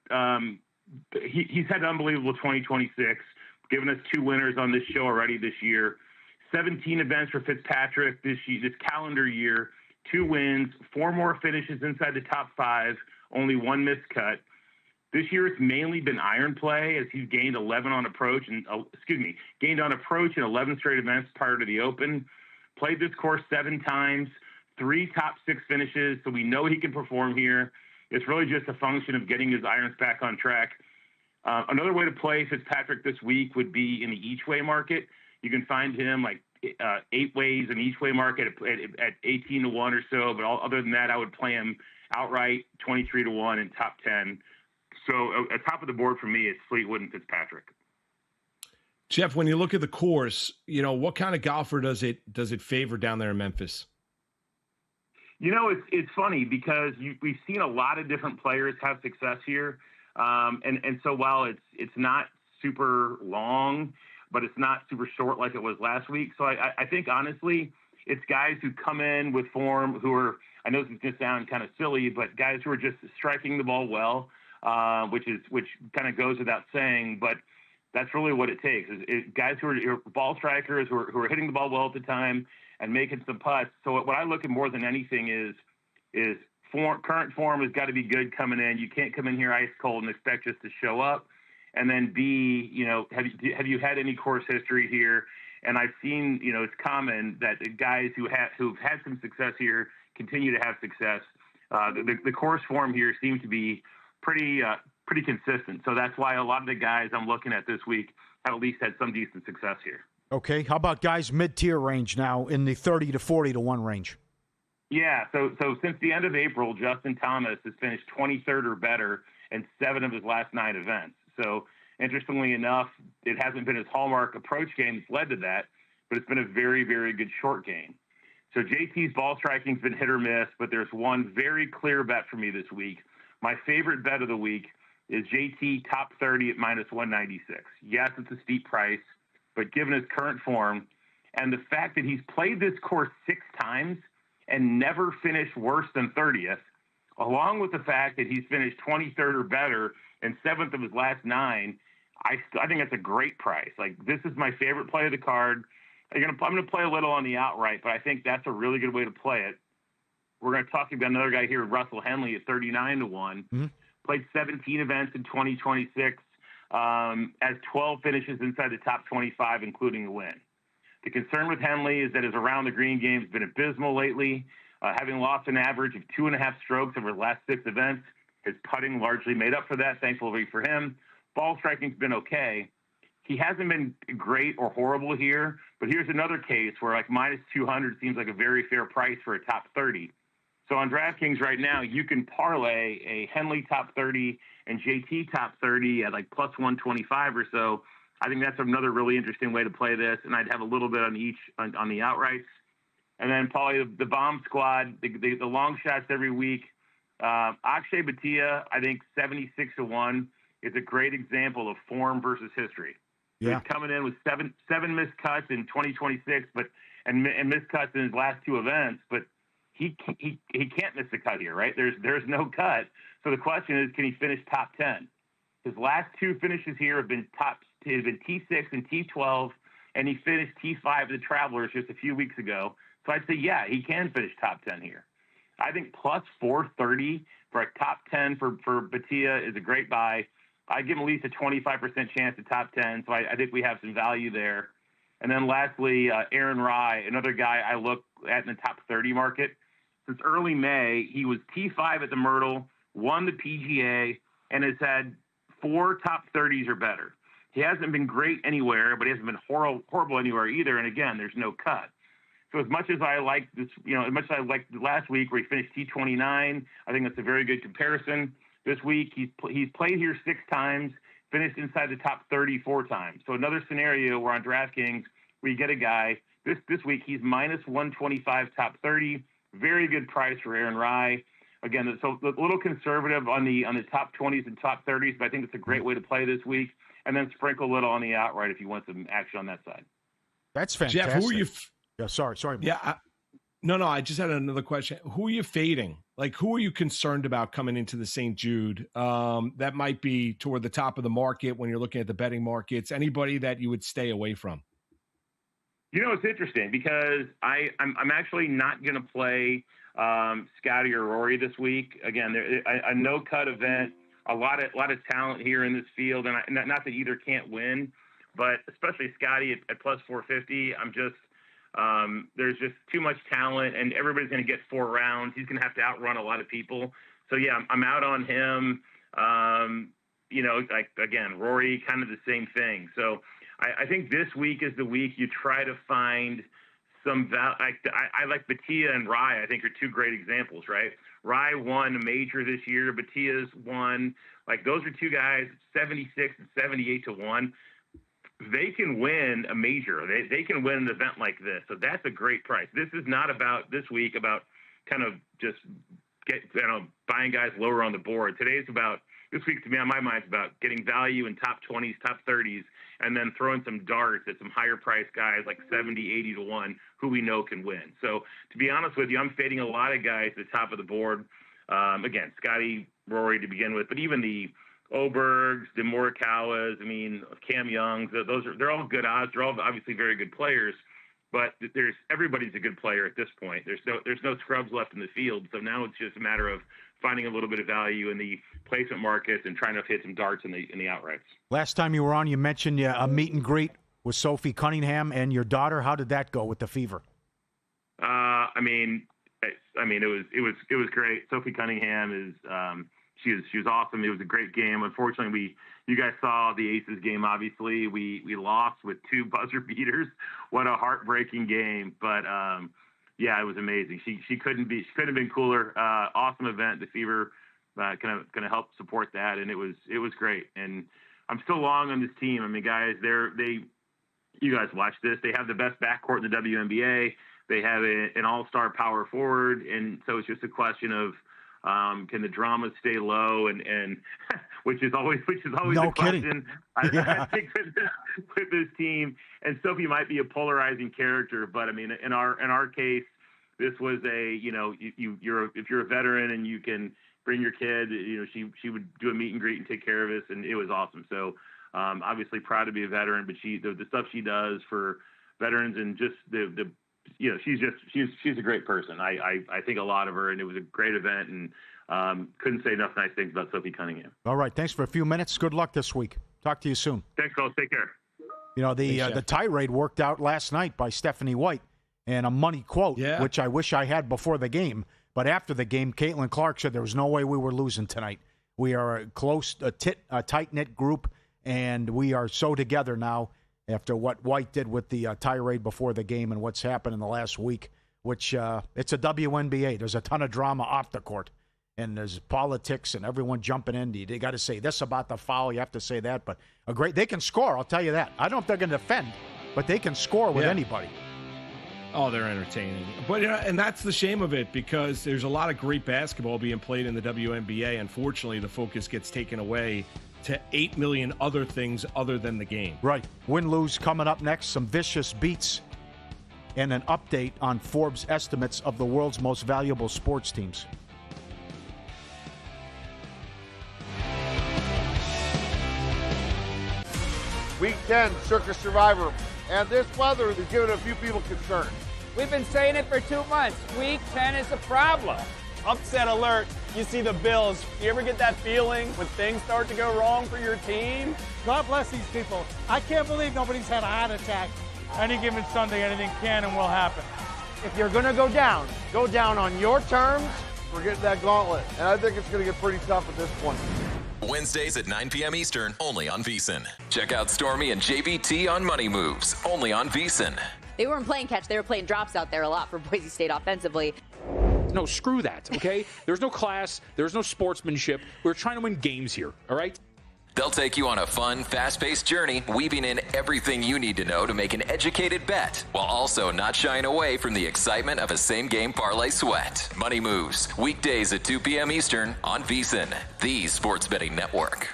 he's had an unbelievable 2026, giving us 2 winners on this show already this year. 17 events for Fitzpatrick this calendar year. 2 wins, 4 more finishes inside the top 5, only 1 missed cut. This year it's mainly been iron play as he's gained 11 on approach gained on approach in 11 straight events prior to the Open. Played this course 7 times, 3 top 6 finishes, so we know he can perform here. It's really just a function of getting his irons back on track. Another way to play Fitzpatrick this week would be in the each-way market. You can find him like 8 ways in each way market at 18-1 or so. But other than that, I would play him outright 23-1 in top 10. So at top of the board for me, it's Fleetwood and Fitzpatrick. Jeff, when you look at the course, what kind of golfer does it favor down there in Memphis? It's funny because we've seen a lot of different players have success here. And so while it's not super long, but it's not super short like it was last week. So I think, honestly, it's guys who come in with form who are, I know this is going to sound kind of silly, but guys who are just striking the ball well, which kind of goes without saying, but that's really what it takes. Is guys who are ball strikers, who are hitting the ball well at the time and making some putts. So what I look at more than anything is current form has got to be good coming in. You can't come in here ice cold and expect just to show up. And then B, have you had any course history here? And I've seen, it's common that guys who've had some success here continue to have success. The course form here seems to be pretty consistent. So that's why a lot of the guys I'm looking at this week have at least had some decent success here. Okay. How about guys mid-tier range now in the 30 to 40-1 range? Yeah. So since the end of April, Justin Thomas has finished 23rd or better in 7 of his last 9 events. So interestingly enough, it hasn't been his hallmark approach game that's led to that, but it's been a very, very good short game. So JT's ball striking's been hit or miss, but there's one very clear bet for me this week. My favorite bet of the week is JT top 30 at minus 196. Yes, it's a steep price, but given his current form and the fact that he's played this course 6 times and never finished worse than 30th, along with the fact that he's finished 23rd or better and 7th of his last 9, I think that's a great price. Like, this is my favorite play of the card. I'm going to play a little on the outright, but I think that's a really good way to play it. We're going to talk about another guy here, Russell Henley, at 39-1. Mm-hmm. Played 17 events in 2026, has 12 finishes inside the top 25, including a win. The concern with Henley is that his around-the-green game has been abysmal lately. Having lost an average of 2.5 strokes over the last 6 events, his putting largely made up for that, thankfully for him. Ball striking's been okay. He hasn't been great or horrible here, but here's another case where like minus 200 seems like a very fair price for a top 30. So on DraftKings right now, you can parlay a Henley top 30 and JT top 30 at like plus 125 or so. I think that's another really interesting way to play this, and I'd have a little bit on each on the outrights. And then probably the bomb squad, the long shots every week. Akshay Bhatia, I think 76-1 is a great example of form versus history. Yeah. He's coming in with seven missed cuts in 2026, and missed cuts in his last 2 events, but he can't miss a cut here, right? There's no cut. So the question is, can he finish top 10? His last 2 finishes here have been T6 and T12, and he finished T5 at the Travelers just a few weeks ago. So I'd say, yeah, he can finish top 10 here. I think plus 430 for a top 10 for Bhatia is a great buy. I give him at least a 25% chance at top 10, so I think we have some value there. And then lastly, Aaron Rai, another guy I look at in the top 30 market. Since early May, he was T5 at the Myrtle, won the PGA, and has had 4 top 30s or better. He hasn't been great anywhere, but he hasn't been horrible anywhere either. And again, there's no cut. So as much as I like this, as much as I liked last week where he finished T29, I think that's a very good comparison. This week, he's played here 6 times, finished inside the top 30 4 times. So another scenario where on DraftKings, where you get a guy, this week, he's minus 125 top 30. Very good price for Aaron Rai. Again, so a little conservative on the top 20s and top 30s, but I think it's a great way to play this week. And then sprinkle a little on the outright if you want some action on that side. That's fantastic. Jeff, who are you? Yeah, sorry. Yeah, no. I just had another question. Who are you fading? Like, who are you concerned about coming into the St. Jude? That might be toward the top of the market when you're looking at the betting markets. Anybody that you would stay away from? It's interesting because I'm actually not going to play Scotty or Rory this week. Again, a no cut event. A lot of talent here in this field, and not that either can't win, but especially Scotty at plus 450. I'm just there's just too much talent, and everybody's going to get 4 rounds. He's going to have to outrun a lot of people. So yeah, I'm out on him. Like again, Rory, kind of the same thing. So I think this week is the week you try to find some I like Bhatia and Rai. I think are 2 great examples, right? Rai won a major this year. Batia's won. Like those are 2 guys, 76 and 78-1. They can win a major. They can win an event like this. So that's a great price. This is not about this week about kind of just buying guys lower on the board. This week to me on my mind is about getting value in top 20s, top 30s, and then throwing some darts at some higher price guys like 70, 80-1 who we know can win. So to be honest with you, I'm fading a lot of guys at the top of the board. Again, Scotty, Rory to begin with, but even the Obergs, the Morikawas, Cam Youngs, they're all good odds. They're all obviously very good players, but everybody's a good player at this point. There's no scrubs left in the field. So now it's just a matter of finding a little bit of value in the placement markets and trying to hit some darts in the outrights. Last time you were on, you mentioned a meet and greet with Sophie Cunningham and your daughter. How did that go with the Fever? It was great. Sophie Cunningham is she was awesome. It was a great game. Unfortunately, you guys saw the Aces game. Obviously, we lost with 2 buzzer beaters. What a heartbreaking game! But yeah, it was amazing. She couldn't have been cooler. Awesome event. The Fever kind of help support that, and it was great. And I'm still long on this team. Guys, you guys watch this. They have the best backcourt in the WNBA. They have an all-star power forward, and so it's just a question of can the drama stay low, and which is always no the question. Kidding. I think with this team, and Sophie might be a polarizing character, but in our case, this was if you're a veteran and you can bring your kid, she would do a meet and greet and take care of us, and it was awesome. So obviously proud to be a veteran, but the stuff she does for veterans and just she's a great person. I think a lot of her, and it was a great event, and couldn't say enough nice things about Sophie Cunningham. All right, thanks for a few minutes. Good luck this week. Talk to you soon. Thanks, guys. Take care. The tirade worked out last night by Stephanie White, And a money quote, which I wish I had before the game. But after the game, Caitlin Clark said there was no way we were losing tonight. We are a tight-knit group, and we are so together now after what White did with the tirade before the game and what's happened in the last week, which it's a WNBA. There's a ton of drama off the court, and there's politics and everyone jumping in. They got to say this about the foul. You have to say that. But they can score, I'll tell you that. I don't know if they're going to defend, but they can score with anybody. Oh, they're entertaining. But and that's the shame of it, because there's a lot of great basketball being played in the WNBA. Unfortunately, the focus gets taken away to 8 million other things other than the game. Right. Win-lose coming up next, some vicious beats, and an update on Forbes' estimates of the world's most valuable sports teams. Week 10, Circus Survivor. And this weather is giving a few people concern. We've been saying it for 2 months. Week 10 is a problem. Upset alert. You see the Bills. You ever get that feeling when things start to go wrong for your team? God bless these people. I can't believe nobody's had a heart attack. Any given Sunday, anything can and will happen. If you're going to go down on your terms. We're getting that gauntlet. And I think it's going to get pretty tough at this point. Wednesdays at 9 p.m. Eastern, only on VSiN. Check out Stormy and JVT on Money Moves, only on VSiN. They weren't playing catch. They were playing drops out there a lot for Boise State offensively. No, screw that, okay? There's no class. There's no sportsmanship. We're trying to win games here, all right? They'll take you on a fun, fast-paced journey, weaving in everything you need to know to make an educated bet, while also not shying away from the excitement of a same-game parlay sweat. Money Moves, weekdays at 2 p.m. Eastern on VSiN, the sports betting network.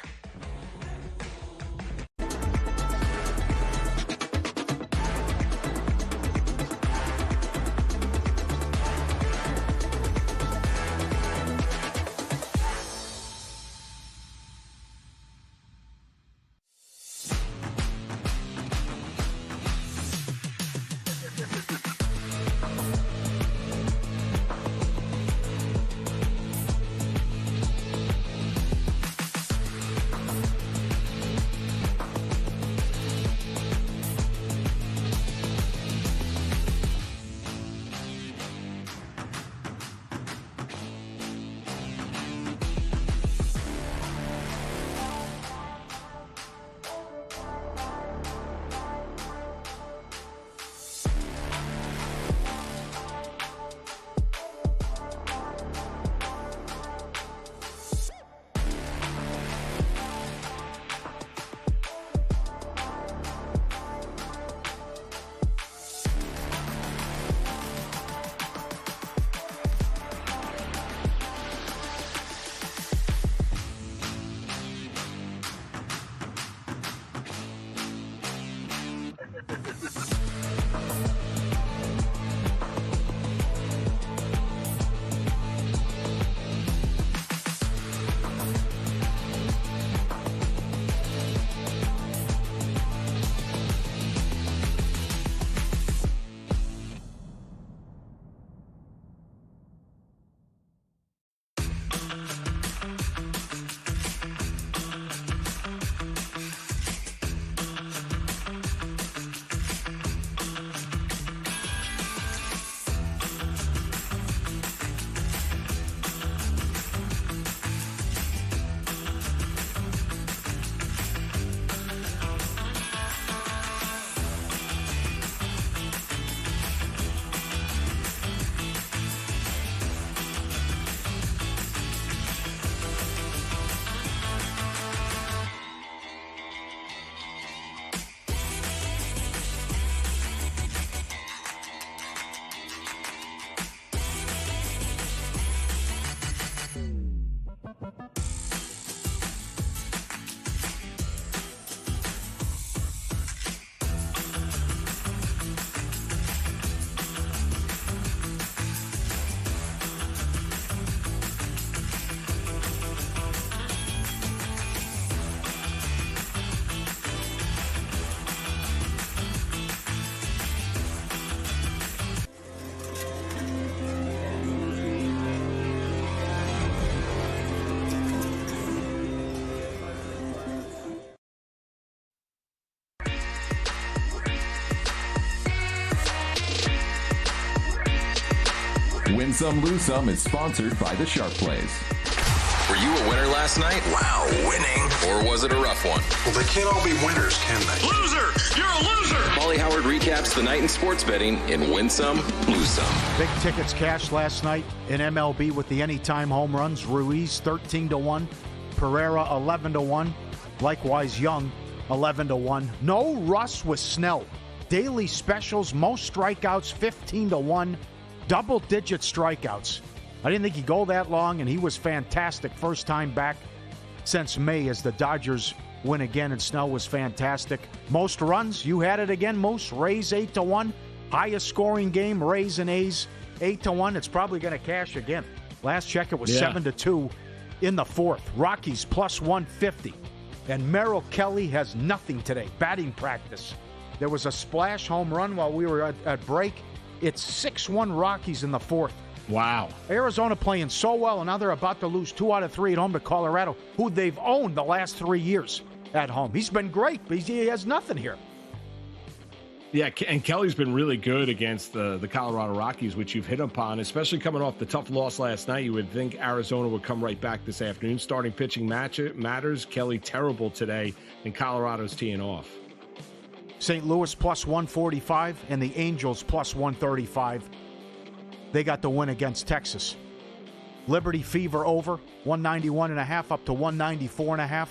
Win Some, Lose Some is sponsored by the Sharp Plays. Were you a winner last night? Wow, winning. Or was it a rough one? Well, they can't all be winners, can they? Loser! You're a loser! Paulie Howard recaps the night in sports betting in Win Some, Lose Some. Big tickets cashed last night in MLB with the anytime home runs. Ruiz 13-1, Pereira 11-1, likewise Young 11-1. No Russ with Snell. Daily specials, most strikeouts 15-1, double-digit strikeouts. I didn't think he'd go that long, and he was fantastic. First time back since May as the Dodgers win again, and Snell was fantastic. Most runs, you had it again, Moose. Rays 8-1. Highest scoring game, Rays and A's 8-1. It's probably going to cash again. Last check, it was 7-2 in the fourth. Rockies plus 150. And Merrill Kelly has nothing today. Batting practice. There was a splash home run while we were at break. It's 6-1 Rockies in the fourth. Wow. Arizona playing so well, and now they're about to lose 2 out of 3 at home to Colorado, who they've owned the last 3 years at home. He's been great, but he has nothing here. Yeah, and Kelly's been really good against the Colorado Rockies, which you've hit upon, especially coming off the tough loss last night. You would think Arizona would come right back this afternoon. Starting pitching matters. Kelly terrible today, and Colorado's teeing off. St. Louis plus 145 and the Angels plus 135. They got the win against Texas. Liberty Fever over, 191.5 up to 194.5.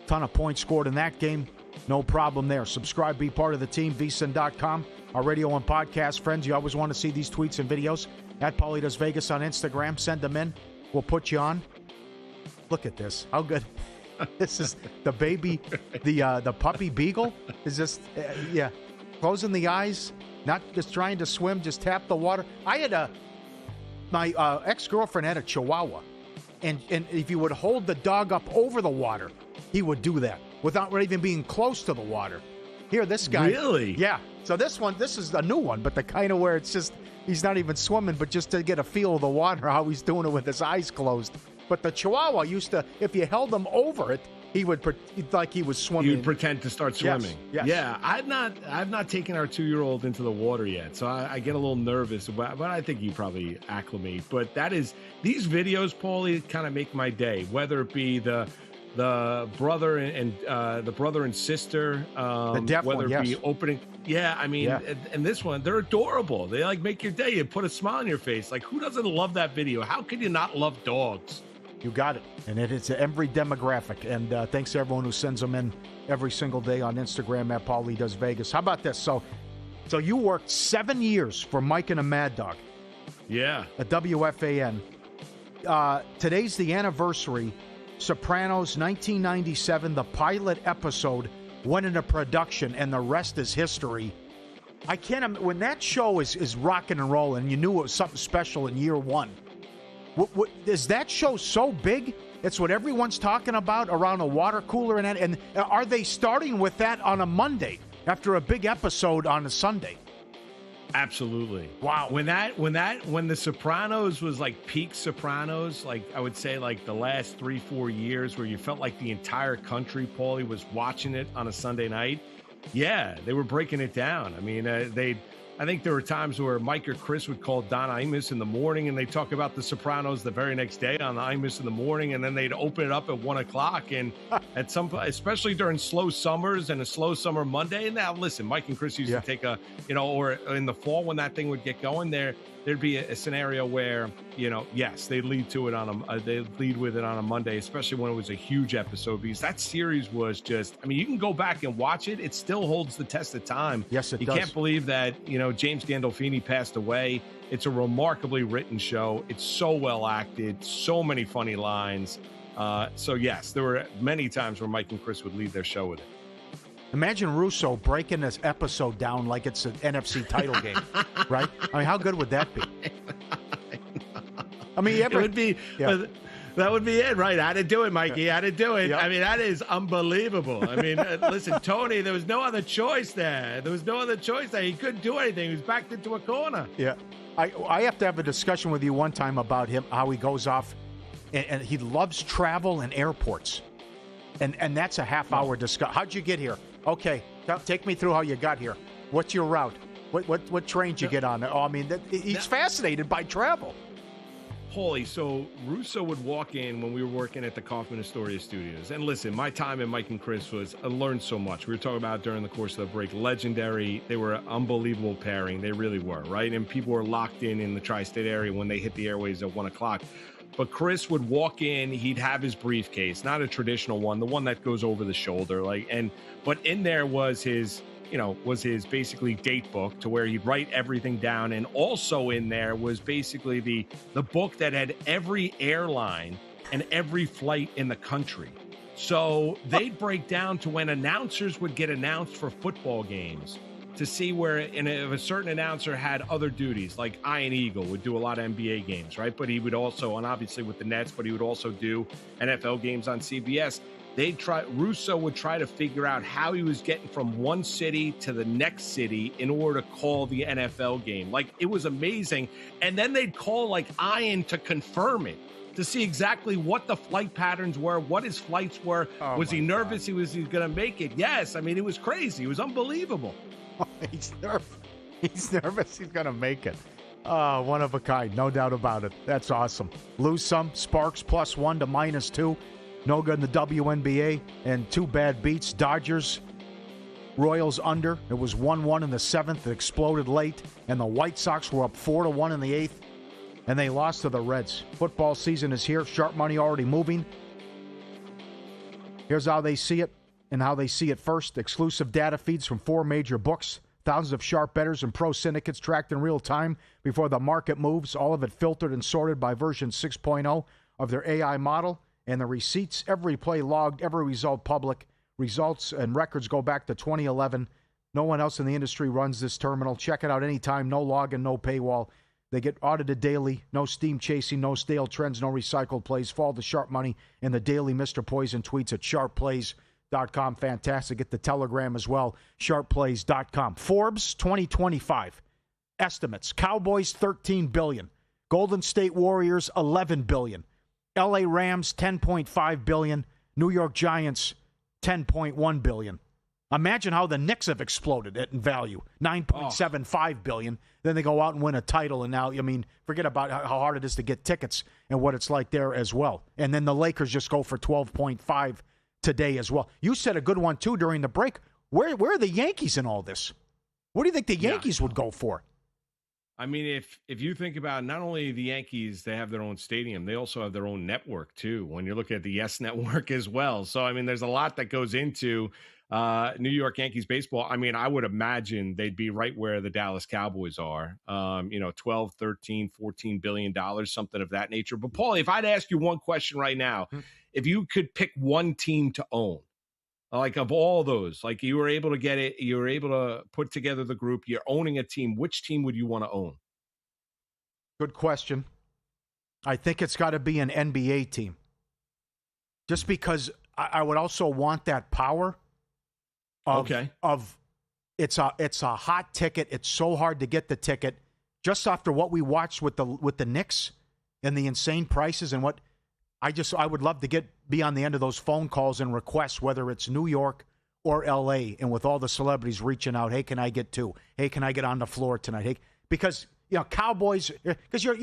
Ton of points scored in that game. No problem there. Subscribe, be part of the team, VSiN.com. Our radio and podcast friends, you always want to see these tweets and videos. At Paulie Does Vegas on Instagram. Send them in. We'll put you on. Look at this. How good. This is the baby, the puppy beagle is just, closing the eyes, not just trying to swim, just tap the water. I had my ex-girlfriend had a Chihuahua, and if you would hold the dog up over the water, he would do that without even being close to the water. Here, this guy. Really? Yeah. So this is a new one, but the kind of where it's just, he's not even swimming, but just to get a feel of the water, how he's doing it with his eyes closed. But the Chihuahua used to, if you held him over it, he would like he was swimming. You'd pretend to start swimming. Yes. Yeah, I've not taken our 2-year-old into the water yet, so I get a little nervous. But I think you probably acclimate. But these videos, Paulie, kind of make my day. Whether it be the brother and the brother and sister, the deaf whether one, it be opening. Yeah, I mean, and this one, they're adorable. They make your day. You put a smile on your face. Like, who doesn't love that video? How can you not love dogs? You got it. And it's every demographic. And thanks to everyone who sends them in every single day on Instagram at Paulie Does Vegas. How about this? So you worked 7 years for Mike and a Mad Dog. Yeah. At WFAN. Today's the anniversary. Sopranos, 1997, the pilot episode went into production, and the rest is history. I can't. When that show is rocking and rolling, you knew it was something special in year one. What is that show so big? It's what everyone's talking about around a water cooler and are they starting with that on a Monday after a big episode on a Sunday? Absolutely. Wow. When the Sopranos was like peak Sopranos, like I would say like the last 3-4 years where you felt like the entire country, Paulie, was watching it on a Sunday night. Yeah, they were breaking it down. I mean, I think there were times where Mike or Chris would call Don Imus in the morning, and they'd talk about the Sopranos the very next day on the Imus in the morning, and then they'd open it up at 1 o'clock. And at some point, especially during slow summers and a slow summer Monday. And now, listen, Mike and Chris used to take or in the fall when that thing would get going, there'd be a scenario where, yes, they'd lead with it on a Monday, especially when it was a huge episode, because that series was just, I mean, you can go back and watch it. It still holds the test of time. Yes, it does. You can't believe that, James Gandolfini passed away. It's a remarkably written show. It's so well acted, so many funny lines. So yes, there were many times where Mike and Chris would lead their show with it. Imagine Russo breaking this episode down like it's an NFC title game, right? I mean, how good would that be? I mean, it would be. Yeah. That would be it, right? How to do it, Mikey. How to do it. Yep. I mean, that is unbelievable. I mean, listen, Tony, there was no other choice there. He couldn't do anything. He was backed into a corner. Yeah. I have to have a discussion with you one time about him, how he goes off, and he loves travel and airports. And that's a half-hour discussion. How'd you get here? Okay, take me through how you got here. What's your route? What trains you get on? Oh, I mean, he's fascinated by travel. Paulie, so Russo would walk in when we were working at the Kaufman Astoria Studios. And listen, my time at Mike and Chris I learned so much. We were talking about during the course of the break. Legendary. They were an unbelievable pairing. They really were, right? And people were locked in the tri-state area when they hit the airways at 1 o'clock. But Chris would walk in, he'd have his briefcase, not a traditional one, the one that goes over the shoulder. But in there was his basically date book to where he'd write everything down. And also in there was basically the book that had every airline and every flight in the country. So they'd break down to when announcers would get announced for football games to see where if a certain announcer had other duties, like Ian Eagle would do a lot of NBA games, right? But he would also, and obviously with the Nets, but he would also do NFL games on CBS. Russo would try to figure out how he was getting from one city to the next city in order to call the NFL game. It was amazing. And then they'd call Ian to confirm it, to see exactly what the flight patterns were, what his flights were. Was he nervous he was going to make it? Yes. I mean, it was crazy. It was unbelievable. He's nervous. He's nervous he's going to make it. One of a kind. No doubt about it. That's awesome. Lose some. Sparks +1 to -2. No good in the WNBA, and 2 bad beats. Dodgers, Royals under. It was 1-1 in the 7th. It exploded late, and the White Sox were up 4-1 in the 8th, and they lost to the Reds. Football season is here. Sharp money already moving. Here's how they see it and how they see it first. Exclusive data feeds from 4 major books. Thousands of sharp bettors and pro syndicates tracked in real time before the market moves. All of it filtered and sorted by version 6.0 of their AI model. And the receipts, every play logged, every result public. Results and records go back to 2011. No one else in the industry runs this terminal. Check it out anytime. No login, no paywall. They get audited daily. No steam chasing, no stale trends, no recycled plays. Follow the Sharp Money and the daily Mr. Poison tweets at sharpplays.com. Fantastic. Get the Telegram as well. Sharpplays.com. Forbes 2025 estimates. Cowboys $13 billion. Golden State Warriors $11 billion. LA Rams, $10.5 billion. New York Giants, $10.1 billion. Imagine how the Knicks have exploded in value, $9.75 billion. Then they go out and win a title, and now, forget about how hard it is to get tickets and what it's like there as well. And then the Lakers just go for $12.5 today as well. You said a good one, too, during the break. Where are the Yankees in all this? What do you think the Yankees would go for? I mean, if you think about not only the Yankees, they have their own stadium, they also have their own network, too, when you're looking at the EST network as well. So, there's a lot that goes into New York Yankees baseball. I would imagine they'd be right where the Dallas Cowboys are, 12, 13, $14 billion, something of that nature. But, Paulie, if I'd ask you one question right now, if you could pick one team to own, of all those, you were able to get it, you were able to put together the group, you're owning a team, which team would you want to own? Good question. I think it's got to be an NBA team. Just because I would also want that power of it's a hot ticket. It's so hard to get the ticket. Just after what we watched with the Knicks and the insane prices and what I would love to be on the end of those phone calls and requests, whether it's New York or LA, and with all the celebrities reaching out, hey, can I get 2? Hey, can I get on the floor tonight? Hey, because Cowboys, because you're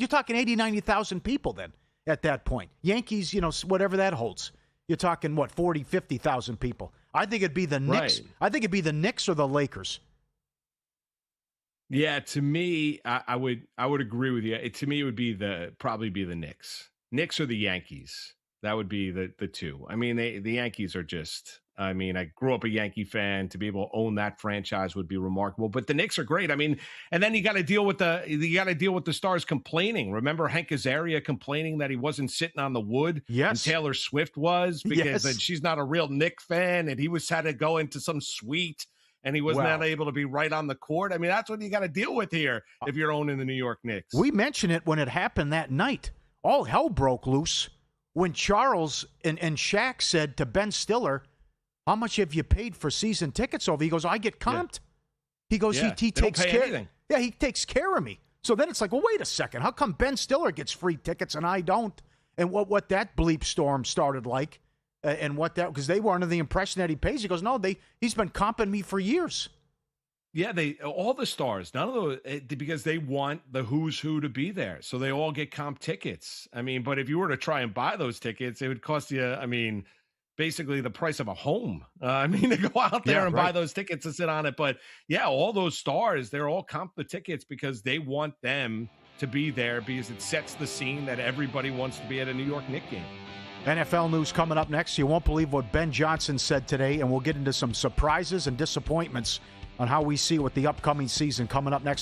talking 80, 90,000 people then at that point. Yankees, whatever that holds. You're talking 40, 50,000 people. I think it'd be the Knicks. Right. I think it'd be the Knicks or the Lakers. Yeah, to me, I would agree with you. To me, it would probably be the Knicks. Knicks or the Yankees. That would be the two. The Yankees are just, I grew up a Yankee fan. To be able to own that franchise would be remarkable. But the Knicks are great. And then you got to deal with the Stars complaining. Remember Hank Azaria complaining that he wasn't sitting on the wood? Yes. And Taylor Swift was, because she's not a real Knicks fan, and he had to go into some suite, and he was not able to be right on the court. That's what you got to deal with here if you're owning the New York Knicks. We mentioned it when it happened that night. All hell broke loose when Charles and Shaq said to Ben Stiller, how much have you paid for season tickets over? He goes, I get comped. Yeah. He goes, he takes care. Anything. Yeah, he takes care of me. So then it's like, well, wait a second. How come Ben Stiller gets free tickets and I don't? And what that bleep storm started like, and what that, because they were under the impression that he pays. He goes, no, he's been comping me for years. Yeah, all the stars, none of those, because they want the who's who to be there. So they all get comp tickets. I mean, but if you were to try and buy those tickets, it would cost you, I mean, basically the price of a home. I mean, to go out there and buy those tickets and sit on it. But yeah, all those stars, they're all comp the tickets because they want them to be there because it sets the scene that everybody wants to be at a New York Knicks game. NFL news coming up next. You won't believe what Ben Johnson said today, and we'll get into some surprises and disappointments on how we see what the upcoming season coming up next.